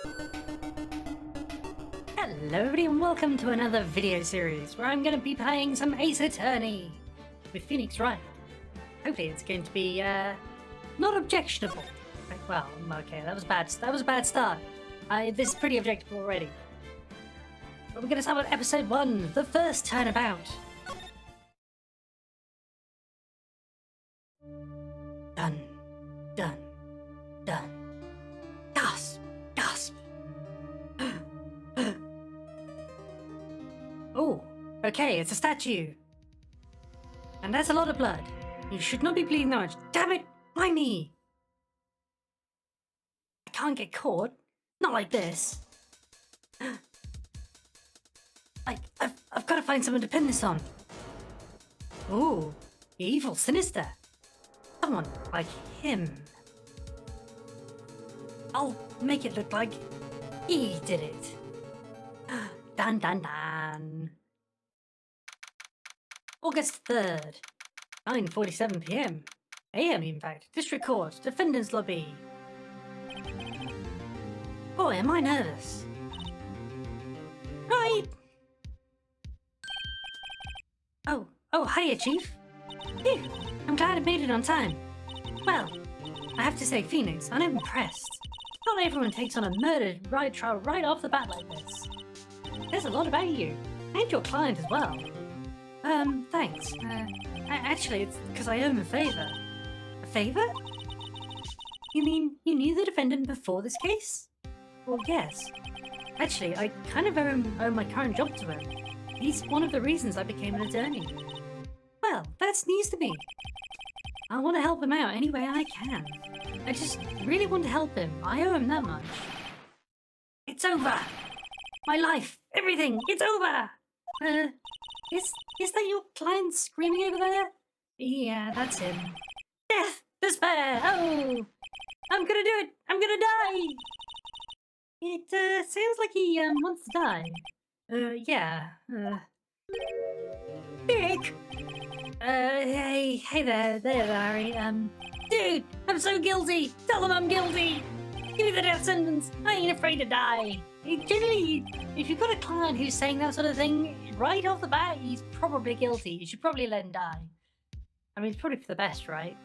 Hello everybody and welcome to another video series where I'm going to be playing some Ace Attorney with Phoenix Wright. Hopefully it's going to be not objectionable. Well, okay, that was bad. That was a bad start. This is pretty objectionable already. But we're going to start with episode 1, the first turnabout. Done, done, done. Gasp, gasp. Oh, okay, it's a statue. And that's a lot of blood. You should not be bleeding that much. Damn it! Why me? I can't get caught. Not like this. I've got to find someone to pin this on. Ooh, evil, sinister. Someone like him. I'll make it look like he did it. Dun dun dun. August 3rd, 9:47 p.m. AM in fact. District Court, Defendant's Lobby. Boy, am I nervous. Right. Oh, hiya, Chief. Phew, I'm glad I made it on time. Well, I have to say, Phoenix, I'm impressed. Not everyone takes on a murder trial right off the bat like this. There's a lot about you, and your client as well. Thanks. Actually, it's because I owe him a favor. A favor? You mean you knew the defendant before this case? Well, yes. Actually, I kind of owe my current job to him. He's one of the reasons I became an attorney. Well, that's news to me. I want to help him out any way I can. I just really want to help him. I owe him that much. It's over! My life! Everything! It's over! Is that your client screaming over there? Yeah, that's him. Death! Despair! Oh! I'm gonna do it! I'm gonna die! It, sounds like he, wants to die. Yeah, Dick! Hey there, Larry, dude! I'm so guilty! Tell them I'm guilty! Give me the death sentence! I ain't afraid to die! Generally, if you've got a client who's saying that sort of thing, right off the bat, he's probably guilty. You should probably let him die. I mean, it's probably for the best, right?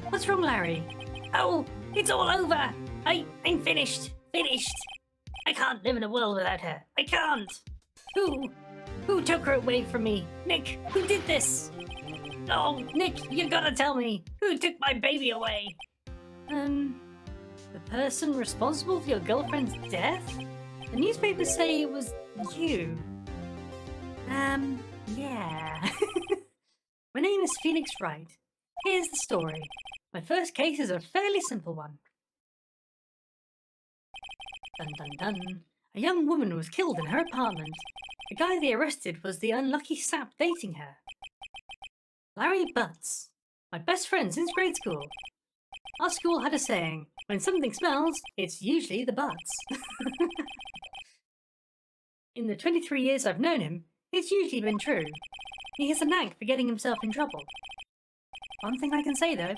What's wrong, Larry? Oh, it's all over! I'm finished! Finished! I can't live in a world without her. I can't! Who took her away from me? Nick, who did this? Oh, Nick, you gotta tell me. Who took my baby away? The person responsible for your girlfriend's death? The newspapers say it was you. Yeah. My name is Phoenix Wright. Here's the story. My first case is a fairly simple one. Dun dun dun. A young woman was killed in her apartment. The guy they arrested was the unlucky sap dating her. Larry Butts. My best friend since grade school. Our school had a saying, when something smells, it's usually the butts. In the 23 years I've known him, it's usually been true. He has a knack for getting himself in trouble. One thing I can say though,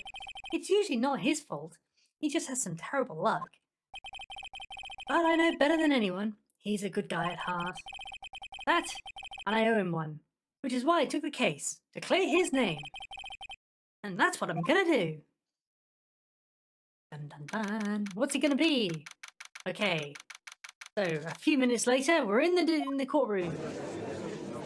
it's usually not his fault. He just has some terrible luck. But I know better than anyone, he's a good guy at heart. That, and I owe him one, which is why I took the case, to clear his name. And that's what I'm gonna do. Dun dun dun. What's it gonna be? Okay. So a few minutes later, we're in the courtroom.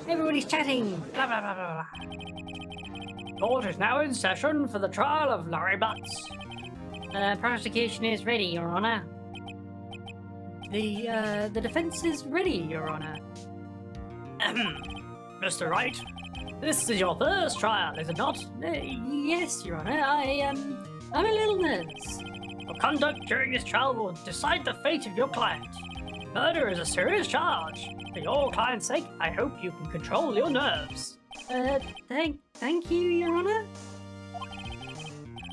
Everybody's chatting. Blah blah blah blah blah. Court is now in session for the trial of Larry Butts. Prosecution is ready, Your Honor. The defense is ready, Your Honor. Mr. Wright, this is your first trial, is it not? Yes, Your Honor. I'm a little nervous. Your conduct during this trial will decide the fate of your client. Murder is a serious charge. For your client's sake, I hope you can control your nerves. Thank you, Your Honor.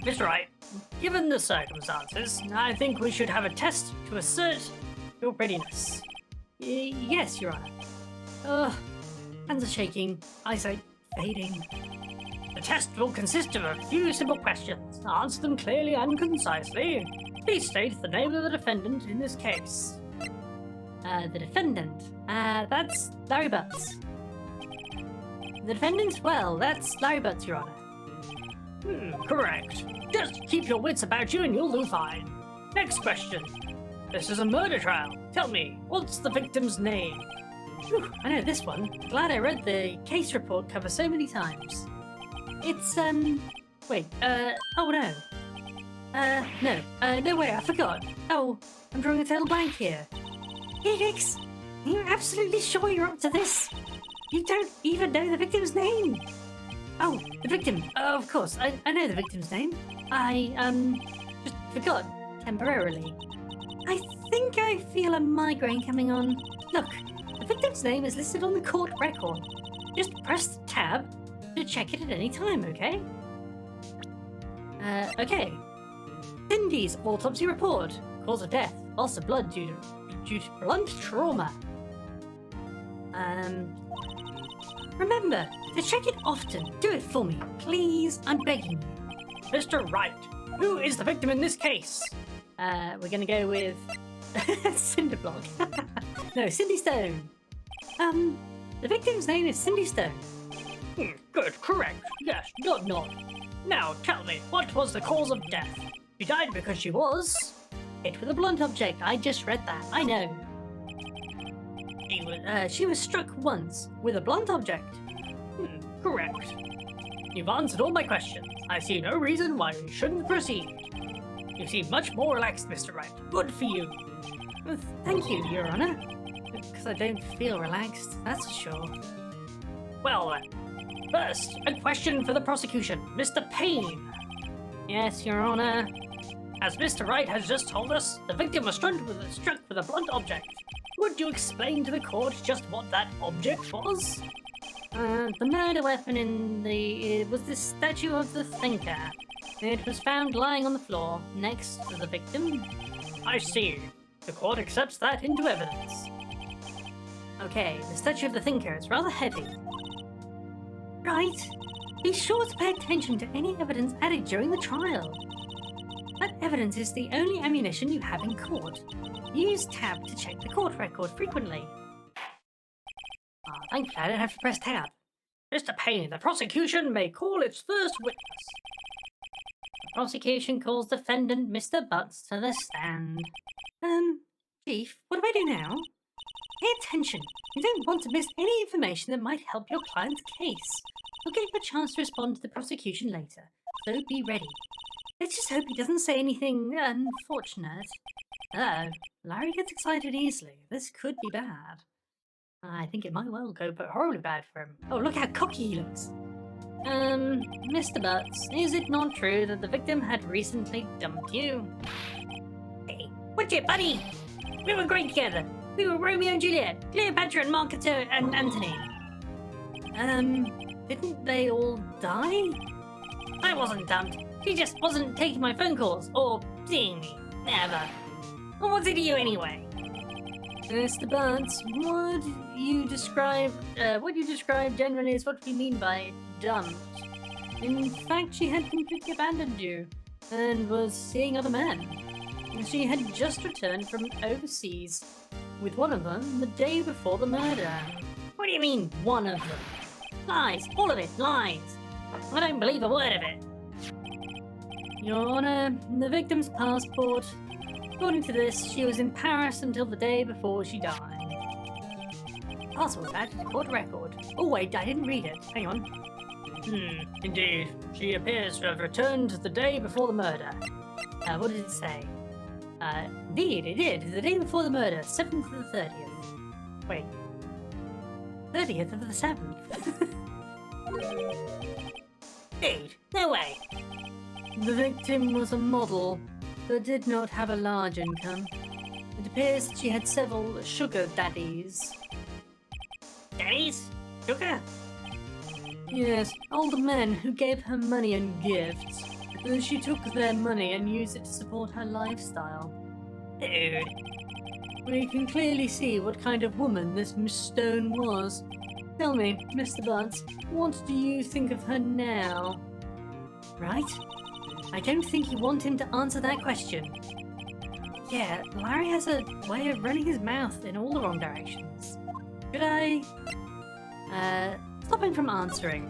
Mr. Wright, given the circumstances, I think we should have a test to assert your readiness. Yes, Your Honor. Hands are shaking, eyesight fading. The test will consist of a few simple questions. Answer them clearly and concisely. Please state the name of the defendant in this case. The defendant? That's Larry Butts. The defendant? Well, that's Larry Butts, Your Honor. Correct. Just keep your wits about you and you'll do fine. Next question. This is a murder trial. Tell me, what's the victim's name? Whew, I know this one. Glad I read the case report cover so many times. It's, wait, oh no. No way, I forgot. Oh, I'm drawing a total blank here. Felix, are you absolutely sure you're up to this? You don't even know the victim's name. Oh, the victim. Oh, of course, I know the victim's name. I, just forgot temporarily. I think I feel a migraine coming on. Look, the victim's name is listed on the court record. Just press the tab to check it at any time, okay? Okay. Cindy's autopsy report. Cause of death, loss of blood due to blunt trauma. Remember, to check it often. Do it for me, please. I'm begging you. Mr. Wright, who is the victim in this case? We're gonna go with Cinderblock. No, Cindy Stone. The victim's name is Cindy Stone. Good, correct. Yes, nod. Now, tell me, what was the cause of death? She died because she was hit with a blunt object. I just read that. I know. She was struck once with a blunt object. Correct. You've answered all my questions. I see no reason why we shouldn't proceed. You seem much more relaxed, Mr. Wright. Good for you. Thank you, Your Honor. Because I don't feel relaxed, that's for sure. Well then, first, a question for the prosecution. Mr. Payne. Yes, Your Honor. As Mr. Wright has just told us, the victim was struck with a blunt object. Would you explain to the court just what that object was? The murder weapon was the statue of the thinker. It was found lying on the floor, next to the victim. I see. The court accepts that into evidence. Okay, the statue of the thinker is rather heavy. Right. Be sure to pay attention to any evidence added during the trial. That evidence is the only ammunition you have in court. Use tab to check the court record frequently. Thankfully I don't have to press tab. Mr. Payne, the prosecution may call its first witness. The prosecution calls defendant Mr. Butts to the stand. Chief, what do I do now? Pay attention. You don't want to miss any information that might help your client's case. You'll get a chance to respond to the prosecution later, so be ready. Let's just hope he doesn't say anything unfortunate. Larry gets excited easily. This could be bad. I think it might well go horribly bad for him. Oh, look how cocky he looks. Mr. Butts, is it not true that the victim had recently dumped you? Hey, what's it, buddy? We were great together. We were Romeo and Juliet, Cleopatra and Mark and Antony. Didn't they all die? I wasn't dumped. She just wasn't taking my phone calls or seeing me. Never. Well, what's it to you anyway? Mr. Butts, what you describe generally is what we mean by dumped. In fact, she had completely abandoned you and was seeing other men. She had just returned from overseas with one of them the day before the murder. What do you mean, one of them? Lies, all of it, lies. I don't believe a word of it. Your Honor, the victim's passport. According to this, she was in Paris until the day before she died. Passport added to court record. Oh wait, I didn't read it. Hang on. Indeed. She appears to have returned the day before the murder. What did it say? Indeed, it did. The day before the murder, 7th to the 30th. Wait. 30th of the 7th? Dude, no way. The victim was a model, but did not have a large income. It appears that she had several sugar daddies. Daddies? Sugar? Yes, older men who gave her money and gifts. She took their money and used it to support her lifestyle. Dude. We can clearly see what kind of woman this Miss Stone was. Tell me, Mr. Butts, what do you think of her now? Right? I don't think you want him to answer that question. Yeah, Larry has a way of running his mouth in all the wrong directions. Should I... stop him from answering?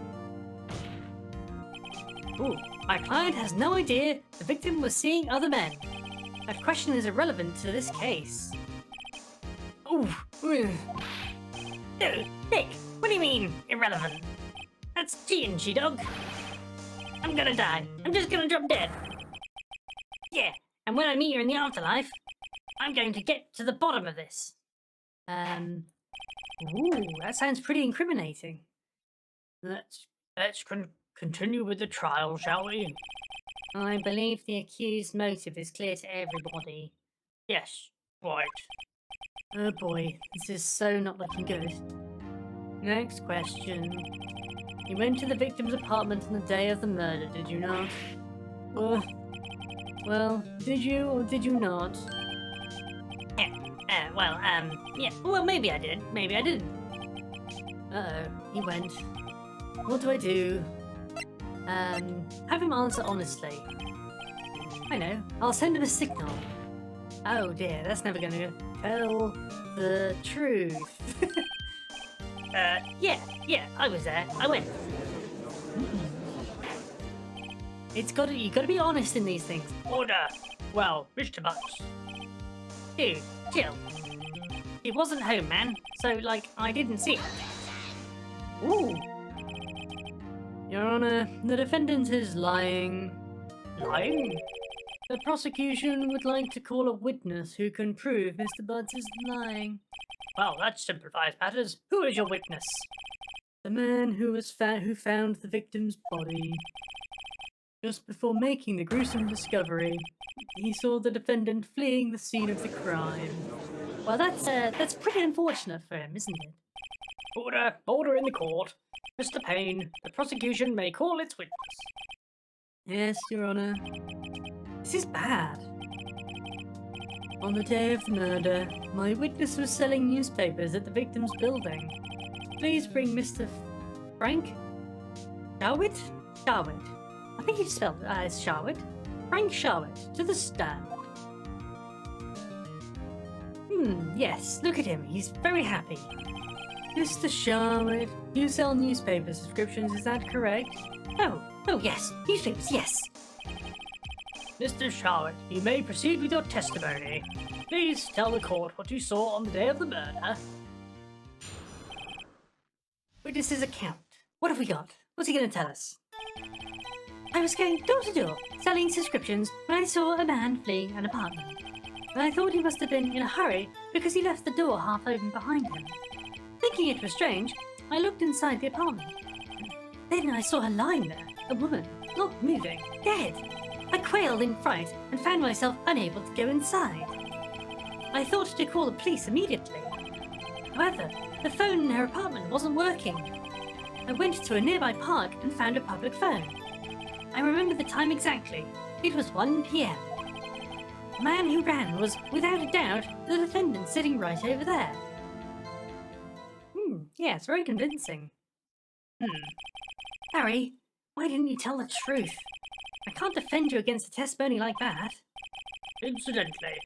Ooh, my client has no idea the victim was seeing other men. That question is irrelevant to this case. Ooh. Dude, Nick, what do you mean, irrelevant? That's cheating, She-Dog. I'm gonna die. I'm just gonna drop dead. Yeah, and when I meet her in the afterlife, I'm going to get to the bottom of this. Ooh, that sounds pretty incriminating. Let's continue with the trial, shall we? I believe the accused's motive is clear to everybody. Yes, right. Oh boy, this is so not looking good. Next question. You went to the victim's apartment on the day of the murder, did you not? Well, did you or did you not? Yeah. Well, maybe I did. Maybe I didn't. Uh-oh, he went. What do I do? Have him answer honestly. I know. I'll send him a signal. Oh dear, that's never gonna tell the truth. Yeah, I was there. I went. You gotta be honest in these things. Order! Well, Mr. Bucks. Dude, chill. It wasn't home, man. So, I didn't see it. Ooh. Your Honor, the defendant is lying. Lying? The prosecution would like to call a witness who can prove Mr. Buds is lying. Well, that simplifies matters. Who is your witness? The man who found the victim's body. Just before making the gruesome discovery, he saw the defendant fleeing the scene of the crime. Well, that's pretty unfortunate for him, isn't it? Order in the court. Mr. Payne, the prosecution may call its witness. Yes, Your Honor. This is bad. On the day of the murder, my witness was selling newspapers at the victim's building. Please bring Mr. Frank Sharwood? Sharwood. I think he spelled it as Sharwood. Frank Sharwood to the stand. Yes, look at him. He's very happy. Mr. Sharwood, you sell newspaper subscriptions, is that correct? Oh yes, newspapers, yes. Mr. Sharwood, you may proceed with your testimony. Please tell the court what you saw on the day of the murder. Witness's account. What have we got? What's he going to tell us? I was going door to door, selling subscriptions, when I saw a man fleeing an apartment. And I thought he must have been in a hurry because he left the door half open behind him. Thinking it was strange, I looked inside the apartment. Then I saw her lying there, a woman, not moving, dead. I quailed in fright and found myself unable to go inside. I thought to call the police immediately. However, the phone in her apartment wasn't working. I went to a nearby park and found a public phone. I remember the time exactly. It was 1 p.m. The man who ran was, without a doubt, the defendant sitting right over there. Yeah, it's very convincing. Harry, why didn't you tell the truth? I can't defend you against a testimony like that. Incidentally,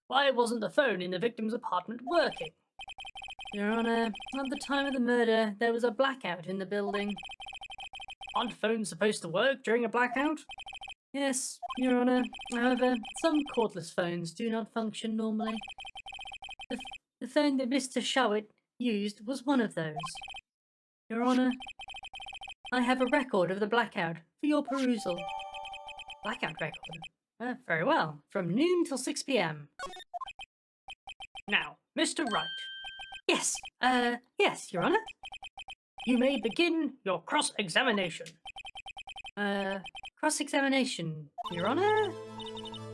why wasn't the phone in the victim's apartment working? Your Honor, at the time of the murder, there was a blackout in the building. Aren't phones supposed to work during a blackout? Yes, Your Honor. However, some cordless phones do not function normally. The phone that Mr. Sharwood used was one of those. Your Honor, I have a record of the blackout for your perusal. Blackout record? Very well. From noon till 6 p.m. Now, Mr. Wright. Yes, Your Honor. You may begin your cross-examination. Cross-examination, Your Honor?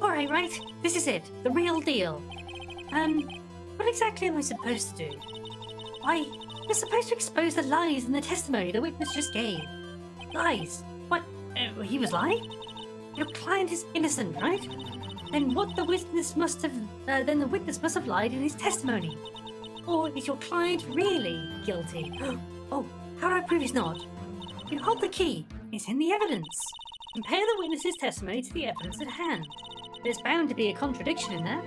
Alright, Wright, this is it, the real deal. What exactly am I supposed to do? Why, you're supposed to expose the lies in the testimony the witness just gave. Lies? What, he was lying? Your client is innocent, right? Then the witness must have lied in his testimony. Or is your client really guilty? Oh, how do I prove he's not? You hold the key. It's in the evidence. Compare the witness's testimony to the evidence at hand. There's bound to be a contradiction in there.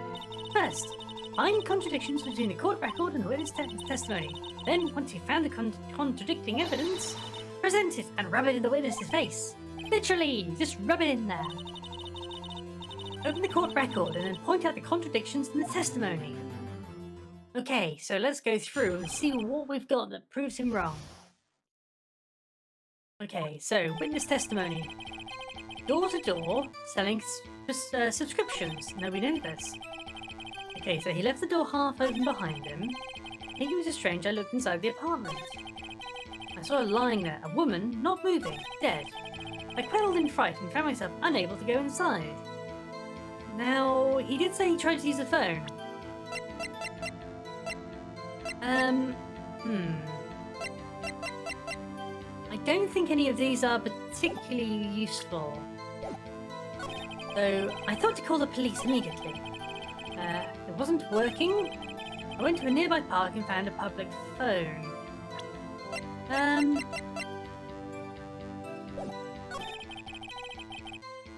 First, find contradictions between the court record and the witness testimony. Then, once you've found the contradicting evidence, present it and rub it in the witness's face. Literally, just rub it in there. Open the court record and then point out the contradictions in the testimony. Okay, so let's go through and see what we've got that proves him wrong. Okay, so witness testimony. Door to door, selling subscriptions. No, we know this. Okay, so he left the door half open behind him. Thinking it was a stranger, I looked inside the apartment. I saw her lying there, a woman, not moving, dead. I quailed in fright and found myself unable to go inside. Now, he did say he tried to use the phone. I don't think any of these are particularly useful. So, I thought to call the police immediately. It wasn't working. I went to a nearby park and found a public phone.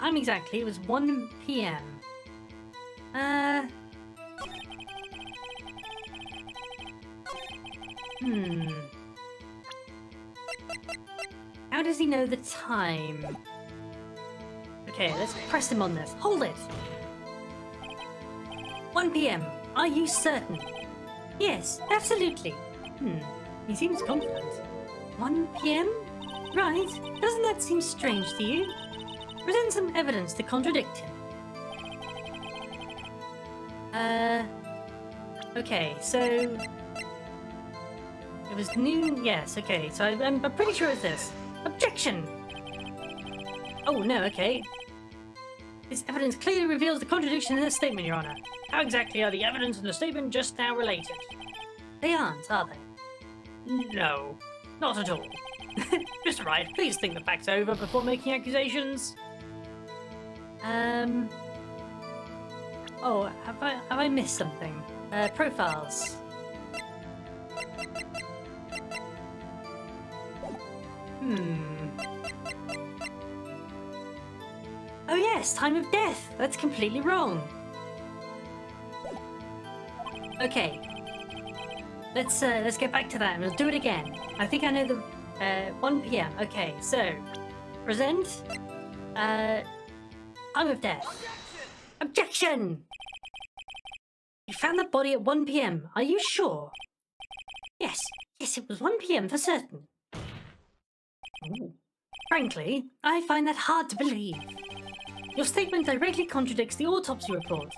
Time exactly, it was 1 p.m. How does he know the time? Okay, let's press him on this. Hold it! 1 p.m. Are you certain? Yes, absolutely. He seems confident. 1 p.m.? Right. Doesn't that seem strange to you? Present some evidence to contradict him. Okay, so... It was noon, yes, okay, so I'm pretty sure it's this. Objection! Oh, no, okay. This evidence clearly reveals the contradiction in this statement, Your Honor. How exactly are the evidence and the statement just now related? They aren't, are they? No, not at all. Mr. Wright, please think the facts over before making accusations. Oh, have I missed something? Profiles. Oh yes, time of death. That's completely wrong. Okay. Let's get back to that. We'll do it again. I think I know the 1 p.m. Okay, so present time of death. Objection! You found the body at 1 p.m. Are you sure? Yes, it was 1 p.m. for certain. Ooh. Frankly, I find that hard to believe. Your statement directly contradicts the autopsy report.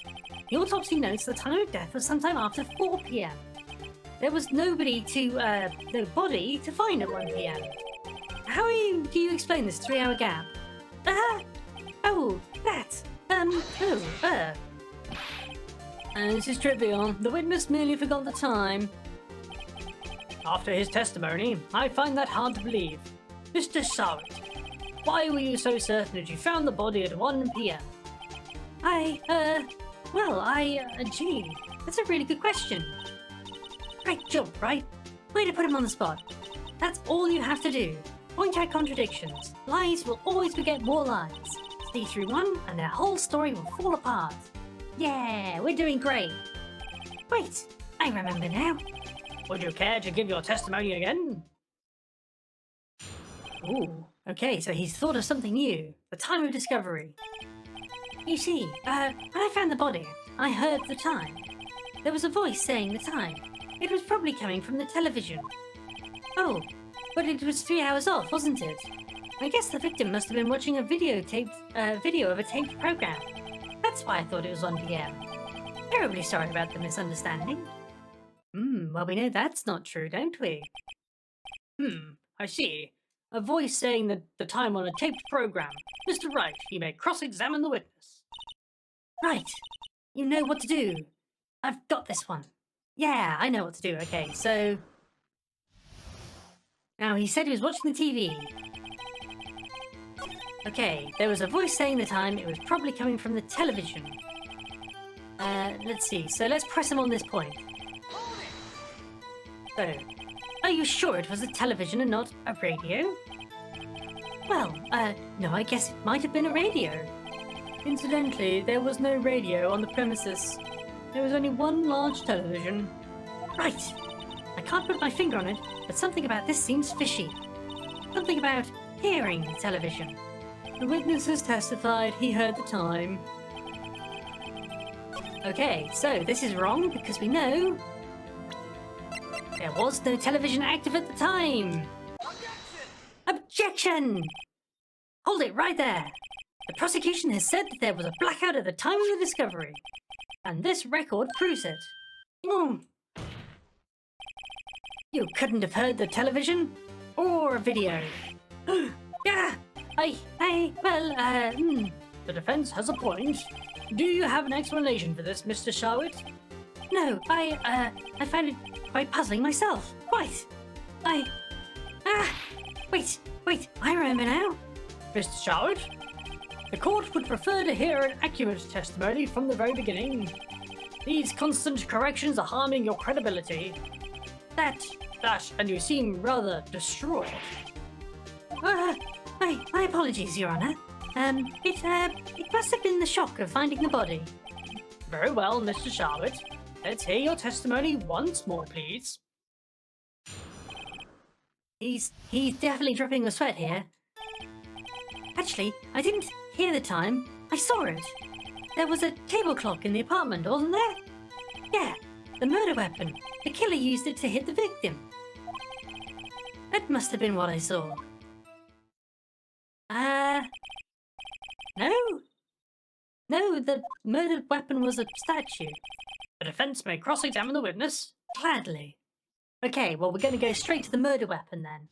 The autopsy notes the time of death was sometime after 4 p.m. There was no body to find at 1 p.m. How do you explain this 3-hour gap? This is trivial. The witness merely forgot the time. After his testimony, I find that hard to believe. Mr. Sarrett, why were you so certain that you found the body at 1 p.m.? Gee, that's a really good question. Great job, Wright. Way to put him on the spot. That's all you have to do. Point out contradictions. Lies will always beget more lies. See through one, and their whole story will fall apart. Yeah, we're doing great. Wait, I remember now. Would you care to give your testimony again? Ooh, okay, so he's thought of something new. The time of discovery. You see, when I found the body, I heard the time. There was a voice saying the time. It was probably coming from the television. Oh, but it was 3 hours off, wasn't it? I guess the victim must have been watching a video of a taped program. That's why I thought it was 1 p.m. Terribly sorry about the misunderstanding. Well, we know that's not true, don't we? I see. A voice saying the time on a taped program. Mr. Wright, you may cross-examine the witness. Right. You know what to do. I've got this one. Yeah, I know what to do. Okay, so... Now, he said he was watching the TV. Okay, there was a voice saying the time. It was probably coming from the television. Let's see. So let's press him on this point. So, are you sure it was a television and not a radio? Well, no, I guess it might have been a radio. Incidentally, there was no radio on the premises. There was only one large television. Right. I can't put my finger on it, but something about this seems fishy. Something about hearing the television. The witnesses testified he heard the time. Okay, so this is wrong because we know there was no television active at the time. Objection! Hold it right there. The prosecution has said that there was a blackout at the time of the discovery, and this record proves it. You couldn't have heard the television or a video. Yeah, The defense has a point. Do you have an explanation for this, Mr. Sharwitt? No, I find it quite puzzling myself. Quite. Wait, I remember now. Mr. Sharwitt? The court would prefer to hear an accurate testimony from the very beginning. These constant corrections are harming your credibility. That, and you seem rather distraught. My apologies, Your Honor. It must have been the shock of finding the body. Very well, Mr. Sharwitt. Let's hear your testimony once more, please. He's definitely dripping with sweat here. Actually, I didn't hear the time. I saw it. There was a table clock in the apartment, wasn't there? Yeah, the murder weapon. The killer used it to hit the victim. That must have been what I saw. No, the murdered weapon was a statue. The defense may cross-examine the witness. Gladly. Okay, well, we're going to go straight to the murder weapon then.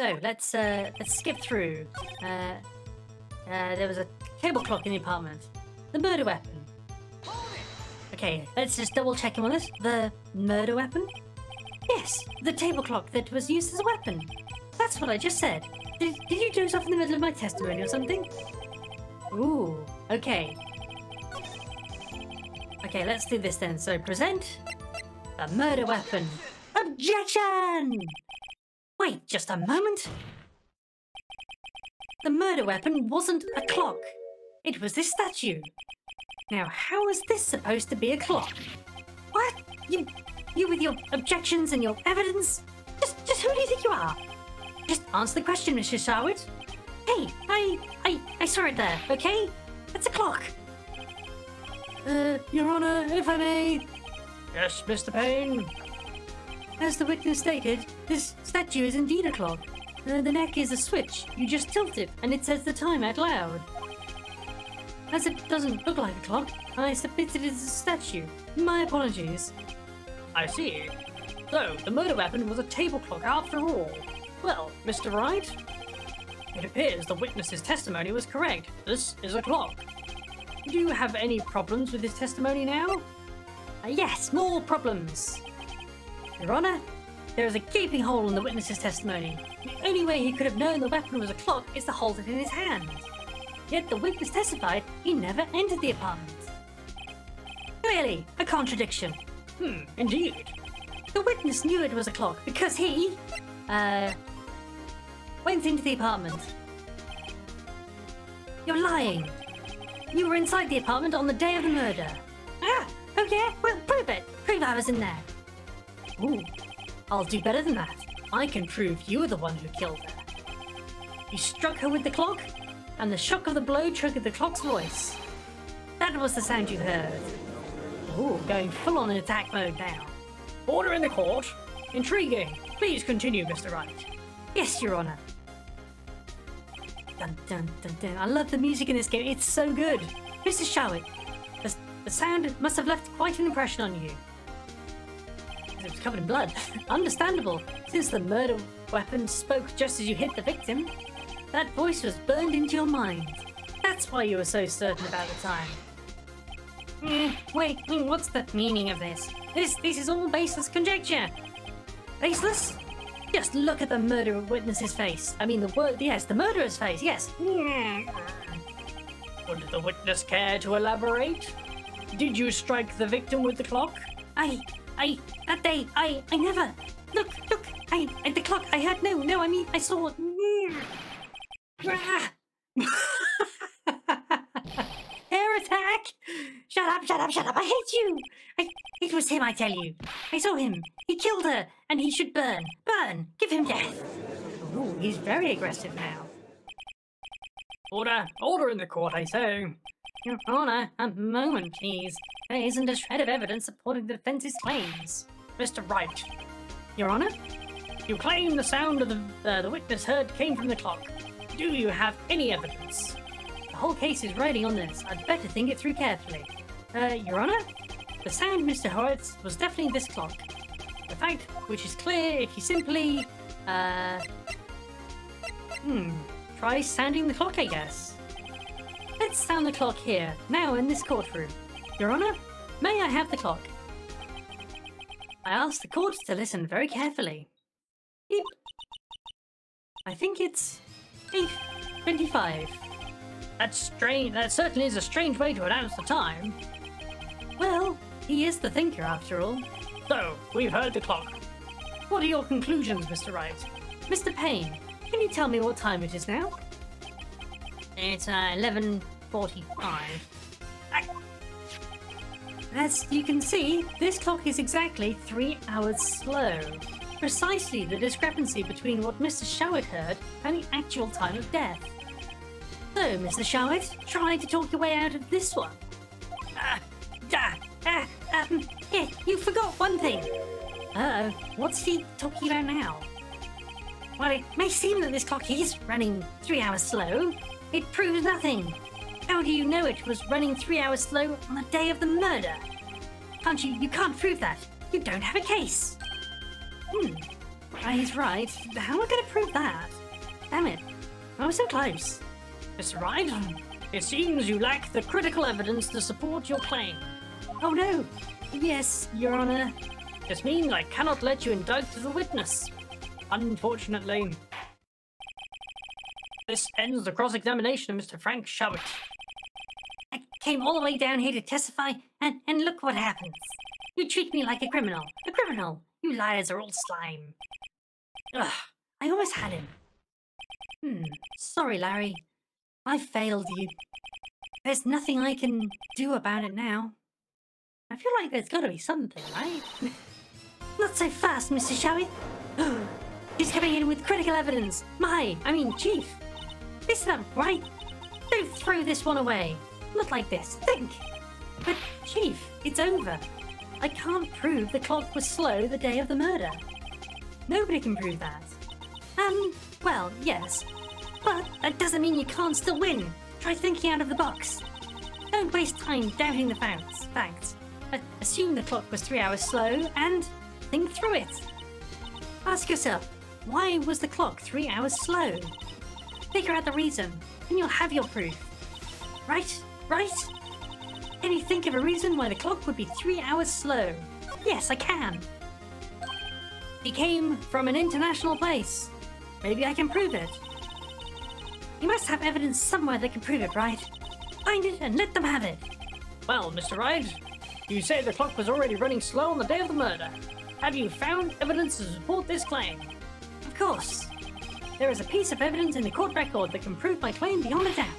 So let's skip through. There was a table clock in the apartment. The murder weapon. Okay, let's just double check him on this. The murder weapon? Yes, the table clock that was used as a weapon. That's what I just said. Did you doze off in the middle of my testimony or something? Ooh, okay. Okay, let's do this then. So present the murder weapon. Objection! Wait, just a moment. The murder weapon wasn't a clock. It was this statue. Now, how is this supposed to be a clock? What? You with your objections and your evidence? Just who do you think you are? Just answer the question, Mr. Sharwitt. Hey, I saw it there, okay? It's a clock. Your Honor, if I may. Yes, Mr. Payne. As the witness stated, this statue is indeed a clock. The neck is a switch. You just tilt it, and it says the time out loud. As it doesn't look like a clock, I submitted it as a statue. My apologies. I see. So, the murder weapon was a table clock after all. Well, Mr. Wright, it appears the witness's testimony was correct. This is a clock. Do you have any problems with his testimony now? Yes, more problems. Your Honor, there is a gaping hole in the witness's testimony. The only way he could have known the weapon was a clock is to hold it in his hand. Yet the witness testified he never entered the apartment. Clearly, a contradiction. Indeed. The witness knew it was a clock because he, went into the apartment. You're lying. You were inside the apartment on the day of the murder. Oh yeah? Well, prove it. Prove I was in there. Ooh, I'll do better than that. I can prove you were the one who killed her. You struck her with the clock, and the shock of the blow triggered the clock's voice. That was the sound you heard. Ooh, going full on in attack mode now. Order in the court. Intriguing. Please continue, Mr. Wright. Yes, Your Honor. Dun dun dun dun. I love the music in this game. It's so good. Mr. Sharwitt, the sound must have left quite an impression on you. It was covered in blood. Understandable, since the murder weapon spoke just as you hit the victim. That voice was burned into your mind. That's why you were so certain about the time. Wait, what's the meaning of this? This is all baseless conjecture. Baseless? Just look at the murderer witness's face. I mean, the murderer's face, yes. Would the witness care to elaborate? Did you strike the victim with the clock? That day, I never. Look, the clock, I heard, no, I mean, I saw. back! Shut up, shut up, shut up! I hate you! It was him, I tell you. I saw him. He killed her, and he should burn. Burn! Give him death! Ooh, he's very aggressive now. Order! Order in the court, I say! Your Honor, a moment, please. There isn't a shred of evidence supporting the defense's claims. Mr. Wright, Your Honor? you claim the sound of the witness heard came from the clock. Do you have any evidence? The whole case is riding on this. I'd better think it through carefully. Your Honor? The sound, Mr. Horowitz, was definitely this clock. The fact which is clear if you simply, try sounding the clock, I guess. Let's sound the clock here, now in this courtroom. Your Honor, may I have the clock? I ask the court to listen very carefully. Beep. I think it's 8:25. That's strange. That certainly is a strange way to announce the time. Well, he is the thinker after all. So, we've heard the clock. What are your conclusions, Mr. Wright? Mr. Payne, can you tell me what time it is now? It's 11:45. As you can see, this clock is exactly 3 hours slow. Precisely the discrepancy between what Mr. Showett heard and the actual time of death. So, Mr. Showett, try to talk your way out of this one. Here, you forgot one thing. Uh-oh, what's he talking about now? Well, it may seem that this clock is running 3 hours slow. It proves nothing. How do you know it was running 3 hours slow on the day of the murder? You can't prove that. You don't have a case. He's right. How am I going to prove that? Damn it. I was so close. Mr. Wright, it seems you lack the critical evidence to support your claim. Oh no. Yes, Your Honor. This means I cannot let you indict the witness. Unfortunately. This ends the cross-examination of Mr. Frank Showett. I came all the way down here to testify, and look what happens. You treat me like a criminal. A criminal. You liars are all slime. Ugh, I almost had him. Sorry, Larry. I failed you. There's nothing I can do about it now. I feel like there's got to be something, right? Not so fast, Mr. Showett. He's coming in with critical evidence. Chief. Listen up, Wright. Don't throw this one away. Not like this. Think. But, Chief, it's over. I can't prove the clock was slow the day of the murder. Nobody can prove that. Well, yes. But that doesn't mean you can't still win. Try thinking out of the box. Don't waste time doubting the facts. Assume the clock was 3 hours slow and think through it. Ask yourself, why was the clock 3 hours slow? Figure out the reason, and you'll have your proof. Right? Can you think of a reason why the clock would be 3 hours slow? Yes, I can. He came from an international place. Maybe I can prove it. You must have evidence somewhere that can prove it, right? Find it and let them have it. Well, Mr. Wright, you say the clock was already running slow on the day of the murder. Have you found evidence to support this claim? Of course. There is a piece of evidence in the court record that can prove my claim beyond a doubt.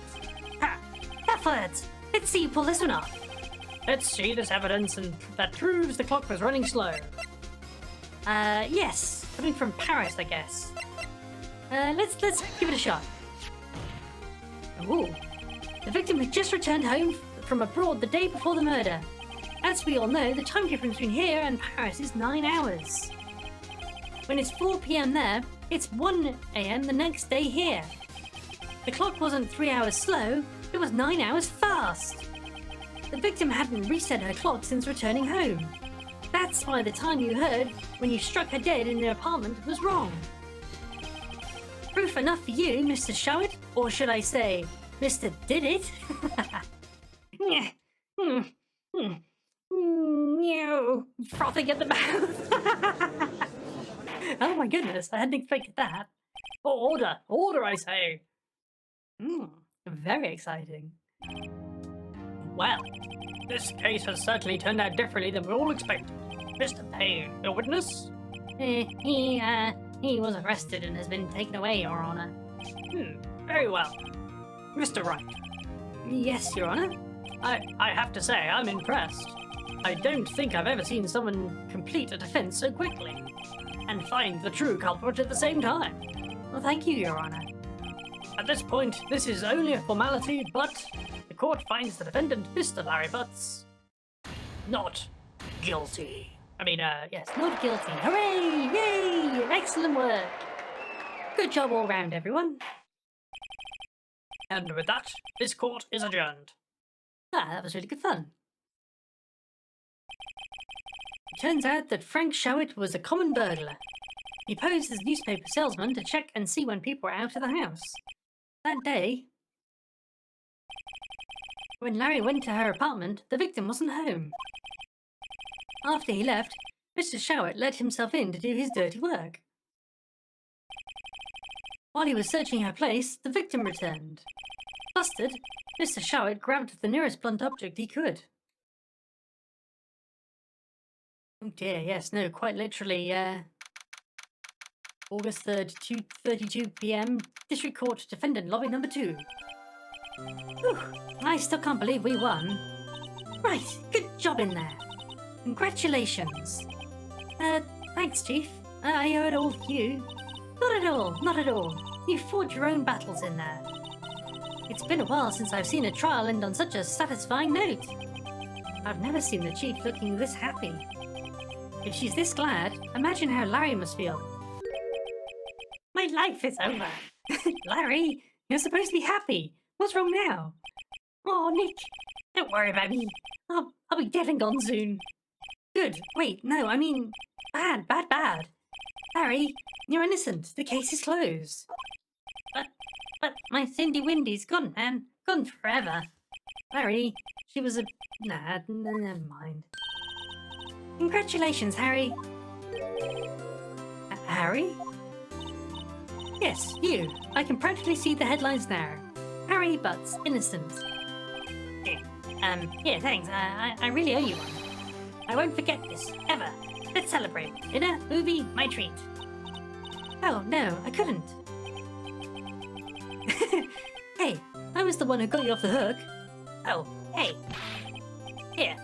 Tough words. Let's see you pull this one off. Let's see this evidence that proves the clock was running slow. Yes. Coming from Paris, I guess. Let's give it a shot. Ooh. The victim had just returned home from abroad the day before the murder. As we all know, the time difference between here and Paris is 9 hours. When it's 4 p.m. there, it's 1 a.m. the next day here. The clock wasn't 3 hours slow, it was 9 hours fast. The victim hadn't reset her clock since returning home. That's why the time you heard when you struck her dead in her apartment was wrong. Proof enough for you, Mr. Showett, or should I say, Mr. Did It? No, frothing at the mouth. Oh my goodness, I hadn't expected that. Order, I say. Very exciting. Well, this case has certainly turned out differently than we all expected. Mr. Payne, your witness? He was arrested and has been taken away, Your Honor. Very well. Mr. Wright. Yes, Your Honor. I have to say, I'm impressed. I don't think I've ever seen someone complete a defense so quickly and find the true culprit at the same time. Well, thank you, Your Honor. At this point, this is only a formality, but the court finds the defendant, Mr. Larry Butts, not guilty. Yes. Not guilty. Hooray! Yay! Excellent work. Good job all round, everyone. And with that, this court is adjourned. That was really good fun. It turns out that Frank Showett was a common burglar. He posed as a newspaper salesman to check and see when people were out of the house. That day, when Larry went to her apartment, the victim wasn't home. After he left, Mr. Showett let himself in to do his dirty work. While he was searching her place, the victim returned. Flustered, Mr. Showett grabbed the nearest blunt object he could. Oh dear, yes, no, quite literally, August 3rd, 2:32 p.m, District Court, Defendant Lobby number 2. Whew, I still can't believe we won. Right, good job in there. Congratulations. Thanks, Chief. I owe it all to you. Not at all, not at all. You fought your own battles in there. It's been a while since I've seen a trial end on such a satisfying note. I've never seen the Chief looking this happy. If she's this glad, imagine how Larry must feel. My life is over. Larry, you're supposed to be happy. What's wrong now? Oh, Nick, don't worry about me. I'll be dead and gone soon. Good. Wait, no, I mean, bad. Larry, you're innocent. The case is closed. But my Cindy Windy's gone, man. Gone forever. Larry, she was a... Nah, never mind. Congratulations, Harry. Harry? Yes, you. I can practically see the headlines now. Harry Butts, innocent. Yeah, thanks. I really owe you one. I won't forget this, ever. Let's celebrate. Dinner, movie, my treat. Oh, no, I couldn't. Hey, I was the one who got you off the hook. Oh, hey. Here,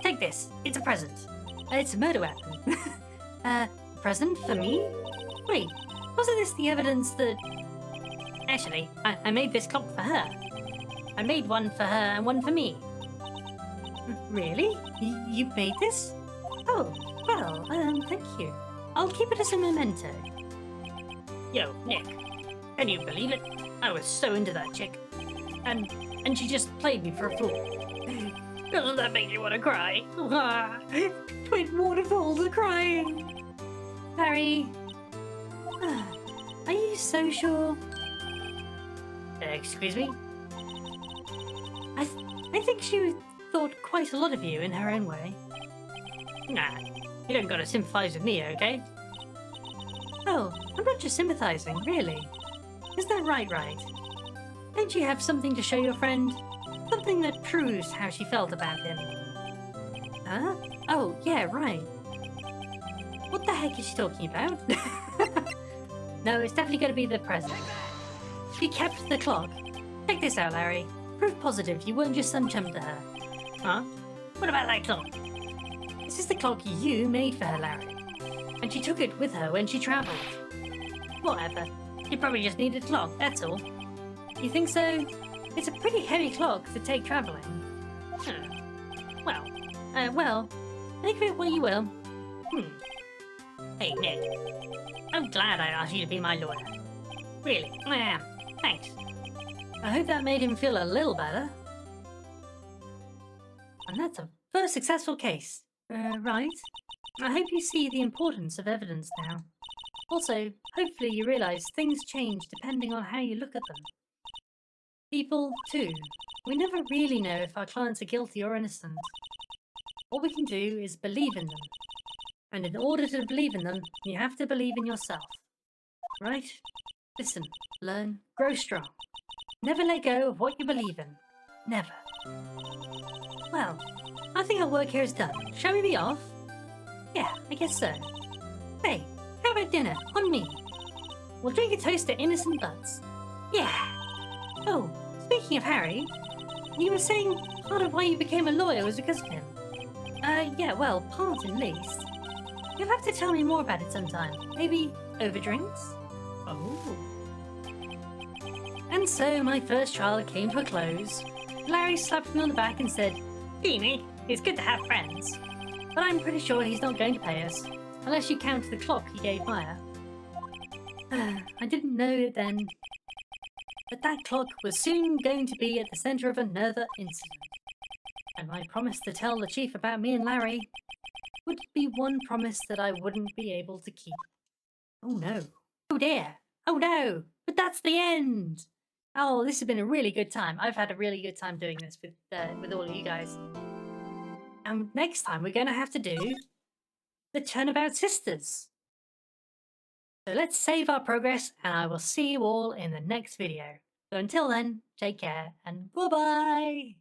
take this. It's a present. It's a murder weapon. Present for me? Wait, wasn't this the evidence that... Actually, I made this clock for her. I made one for her and one for me. Really? You made this? Oh, well, thank you. I'll keep it as a memento. Yo, Nick, can you believe it? I was so into that chick. And she just played me for a fool. Doesn't that make you want to cry? Twin waterfalls are crying. Harry, are you so sure? Excuse me? I think she thought quite a lot of you in her own way. Nah, you don't gotta sympathize with me, okay? Oh, I'm not just sympathizing, really. Is that right, Wright? Don't you have something to show your friend? Something that proves how she felt about him? Huh? Oh, yeah, right. What the heck is she talking about? No, it's definitely going to be the present. She kept the clock. Check this out, Larry. Proof positive you weren't just some chum to her. Huh? What about that clock? This is the clock you made for her, Larry. And she took it with her when she travelled. Whatever. She probably just needed a clock, that's all. You think so? It's a pretty heavy clock to take travelling. Well, think of it what you will. Hey, Nick. I'm glad I asked you to be my lawyer. Really, I am. Thanks. I hope that made him feel a little better. And that's a first successful case. Right? I hope you see the importance of evidence now. Also, hopefully you realise things change depending on how you look at them. People, too. We never really know if our clients are guilty or innocent. All we can do is believe in them. And in order to believe in them, you have to believe in yourself. Right? Listen, learn, grow strong. Never let go of what you believe in. Never. Well, I think our work here is done. Shall we be off? Yeah, I guess so. Hey, how about dinner? On me. We'll drink a toast to innocent butts. Yeah. Oh, speaking of Harry, you were saying Part of why you became a lawyer was because of him. Yeah, well, part at least. You'll have to tell me more about it sometime. Maybe over drinks? Oh. And so my first trial came to a close. Larry slapped me on the back and said, Feeny, it's good to have friends. but I'm pretty sure he's not going to pay us, unless you count the clock he gave Maya. I didn't know it then, but that clock was soon going to be at the center of another incident. And my promise to tell the chief about me and Larry would be one promise that I wouldn't be able to keep. Oh no. Oh dear. Oh no. But that's the end. Oh, this has been a really good time. I've had a really good time doing this with all of you guys. And next time we're going to have to do the Turnabout Sisters. So let's save our progress and I will see you all in the next video. So until then, take care and bye-bye!